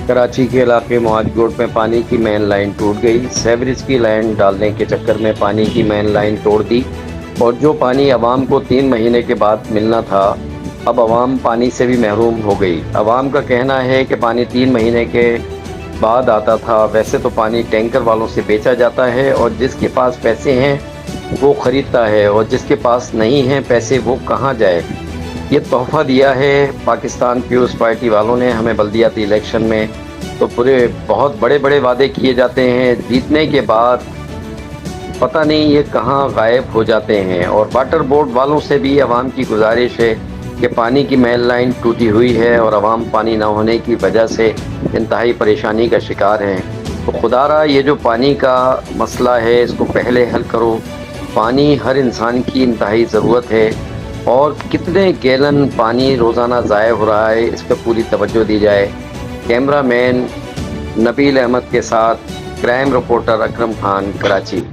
कराची के इलाके मुआजगोड में पानी की मेन लाइन टूट गई। सेवरेज की लाइन डालने के चक्कर में पानी की मेन लाइन तोड़ दी और जो पानी अवाम को 3 महीने के बाद मिलना था, अब अवाम पानी से भी महरूम हो गई। अवाम का कहना है कि पानी 3 महीने के बाद आता था। वैसे तो पानी टैंकर वालों से बेचा जाता है और जिसके पास पैसे हैं वो ख़रीदता है, और जिसके पास नहीं हैं पैसे वो कहाँ जाए। ये तोहफ़ा दिया है पाकिस्तान पीपुल्स पार्टी वालों ने हमें बल्दियाती इलेक्शन में। तो पूरे बहुत बड़े बड़े वादे किए जाते हैं, जीतने के बाद पता नहीं ये कहाँ गायब हो जाते हैं। और वाटर बोर्ड वालों से भी आवाम की गुजारिश है कि पानी की मेन लाइन टूटी हुई है और आवाम पानी ना होने की वजह से इंतहाई परेशानी का शिकार हैं। तो खुदारा ये जो पानी का मसला है इसको पहले हल करो। पानी हर इंसान की इंतहाई ज़रूरत है और कितने गैलन पानी रोज़ाना ज़ाय हो रहा है इस पर पूरी तवज्जो दी जाए। कैमरामैन नबील अहमद के साथ क्राइम रिपोर्टर अकरम खान, कराची।